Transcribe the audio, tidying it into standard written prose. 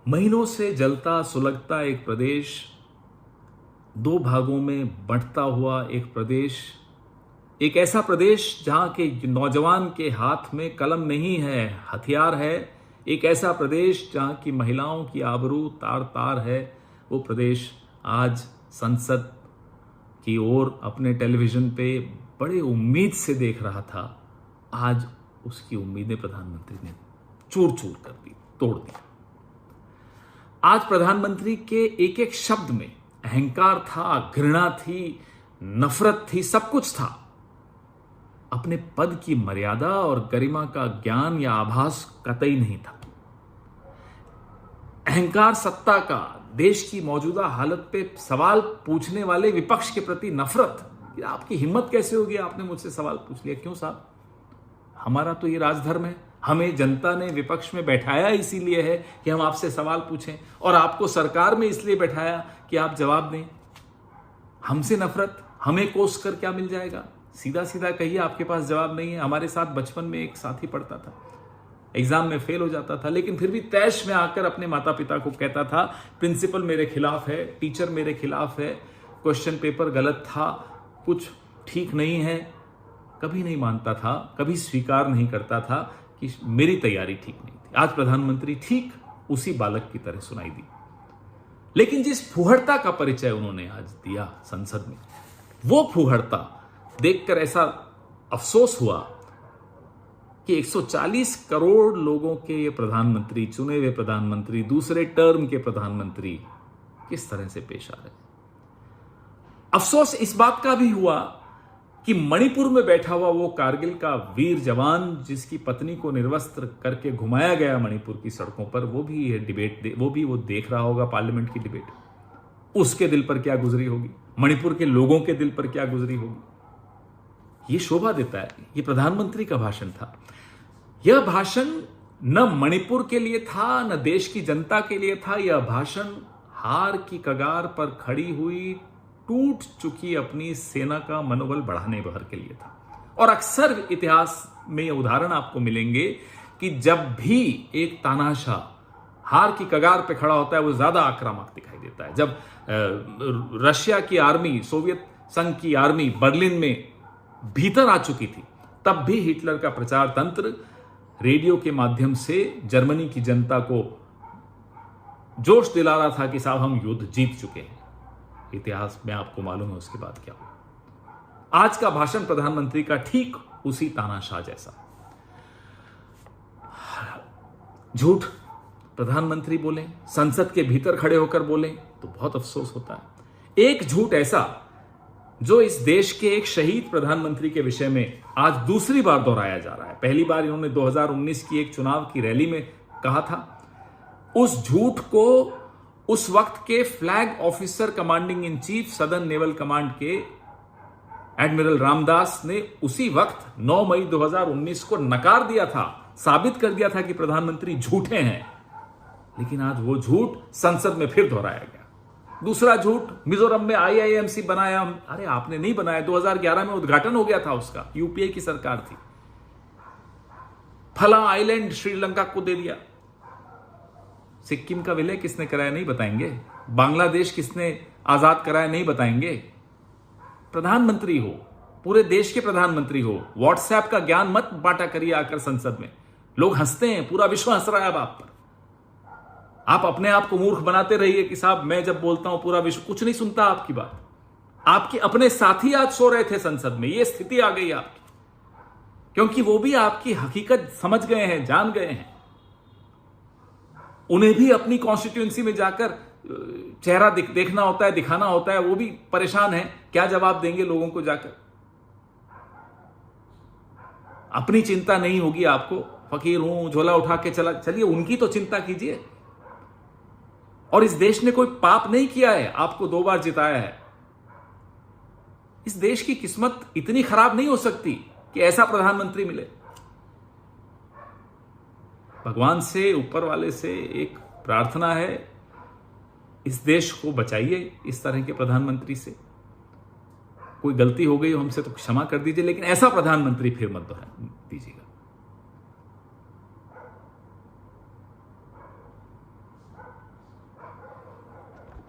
महीनों से जलता सुलगता एक प्रदेश, दो भागों में बंटता हुआ एक प्रदेश, एक ऐसा प्रदेश जहां के नौजवान के हाथ में कलम नहीं है, हथियार है। एक ऐसा प्रदेश जहां की महिलाओं की आबरू तार तार है। वो प्रदेश आज संसद की ओर अपने टेलीविजन पे बड़े उम्मीद से देख रहा था। आज उसकी उम्मीदें प्रधानमंत्री ने चूर चूर कर दी, तोड़ दी। आज प्रधानमंत्री के एक एक शब्द में अहंकार था, घृणा थी, नफरत थी, सब कुछ था। अपने पद की मर्यादा और गरिमा का ज्ञान या आभास कतई नहीं था। अहंकार सत्ता का, देश की मौजूदा हालत पे सवाल पूछने वाले विपक्ष के प्रति नफरत। आपकी हिम्मत कैसे होगी, आपने मुझसे सवाल पूछ लिया। क्यों साहब, हमारा तो ये राजधर्म है। हमें जनता ने विपक्ष में बैठाया इसीलिए है कि हम आपसे सवाल पूछें, और आपको सरकार में इसलिए बैठाया कि आप जवाब दें। हमसे नफरत, हमें कोस कर क्या मिल जाएगा? सीधा सीधा कहिए, आपके पास जवाब नहीं है। हमारे साथ बचपन में एक साथी पढ़ता था, एग्जाम में फेल हो जाता था, लेकिन फिर भी तैश में आकर अपने माता पिता को कहता था प्रिंसिपल मेरे खिलाफ है, टीचर मेरे खिलाफ है, क्वेश्चन पेपर गलत था, कुछ ठीक नहीं है। कभी नहीं मानता था, कभी स्वीकार नहीं करता था कि मेरी तैयारी ठीक नहीं थी। आज प्रधानमंत्री ठीक उसी बालक की तरह सुनाई दी। लेकिन जिस फूहड़ता का परिचय उन्होंने आज दिया संसद में, वो फूहड़ता देखकर ऐसा अफसोस हुआ कि 140 करोड़ लोगों के ये प्रधानमंत्री, चुने हुए प्रधानमंत्री, दूसरे टर्म के प्रधानमंत्री किस तरह से पेश आ रहे। अफसोस इस बात का भी हुआ कि मणिपुर में बैठा हुआ वो कारगिल का वीर जवान, जिसकी पत्नी को निर्वस्त्र करके घुमाया गया मणिपुर की सड़कों पर, वो भी ये डिबेट वो देख रहा होगा, पार्लियामेंट की डिबेट। उसके दिल पर क्या गुजरी होगी, मणिपुर के लोगों के दिल पर क्या गुजरी होगी। ये शोभा देता है। ये प्रधानमंत्री का भाषण था। यह भाषण न मणिपुर के लिए था, न देश की जनता के लिए था। यह भाषण हार की कगार पर खड़ी हुई, टूट चुकी अपनी सेना का मनोबल बढ़ाने भर के लिए था। और अक्सर इतिहास में उदाहरण आपको मिलेंगे कि जब भी एक तानाशाह हार की कगार पे खड़ा होता है, वो ज्यादा आक्रामक दिखाई देता है। जब रशिया की आर्मी, सोवियत संघ की आर्मी बर्लिन में भीतर आ चुकी थी, तब भी हिटलर का प्रचार तंत्र रेडियो के माध्यम से जर्मनी की जनता को जोश दिला रहा था कि साहब हम युद्ध जीत चुके हैं। इतिहास में आपको मालूम है उसके बाद क्या हुआ। आज का भाषण प्रधानमंत्री का ठीक उसी तानाशाह जैसा। झूठ प्रधानमंत्री बोले, संसद के भीतर खड़े होकर बोले, तो बहुत अफसोस होता है। एक झूठ ऐसा जो इस देश के एक शहीद प्रधानमंत्री के विषय में आज दूसरी बार दोहराया जा रहा है। पहली बार इन्होंने 2019 की एक चुनाव की रैली में कहा था। उस झूठ को उस वक्त के flag officer commanding in chief southern naval command के एडमिरल रामदास ने उसी वक्त 9 मई 2019 को नकार दिया था, साबित कर दिया था कि प्रधानमंत्री झूठे हैं। लेकिन आज वो झूठ संसद में फिर दोहराया गया। दूसरा झूठ, मिजोरम में आईआईएमसी बनाया। अरे आपने नहीं बनाया, 2011 में उद्घाटन हो गया था उसका, यूपीए की सरकार थी। फला आइलैंड श्रीलंका को दे दिया। सिक्किम का विलय किसने कराया नहीं बताएंगे। बांग्लादेश किसने आजाद कराया नहीं बताएंगे। प्रधानमंत्री हो, पूरे देश के प्रधानमंत्री हो, व्हाट्सएप का ज्ञान मत बांटा करिए आकर संसद में। लोग हंसते हैं, पूरा विश्व हंस रहा है अब आप पर। आप अपने आप को मूर्ख बनाते रहिए कि साहब मैं जब बोलता हूं पूरा विश्व कुछ नहीं सुनता आपकी बात। आपके अपने साथी आज सो रहे थे संसद में, यह स्थिति आ गई आपकी, क्योंकि वो भी आपकी हकीकत समझ गए हैं, जान गए हैं। उन्हें भी अपनी कॉन्स्टिट्यूएंसी में जाकर चेहरा देखना होता है, दिखाना होता है। वो भी परेशान है, क्या जवाब देंगे लोगों को जाकर। अपनी चिंता नहीं होगी आपको, फकीर हूं झोला उठा के चलिए, उनकी तो चिंता कीजिए। और इस देश ने कोई पाप नहीं किया है, आपको 2 बार जिताया है। इस देश की किस्मत इतनी खराब नहीं हो सकती कि ऐसा प्रधानमंत्री मिले। भगवान से, ऊपर वाले से एक प्रार्थना है, इस देश को बचाइए इस तरह के प्रधानमंत्री से। कोई गलती हो गई हो हमसे तो क्षमा कर दीजिए, लेकिन ऐसा प्रधानमंत्री फिर मत दीजिएगा।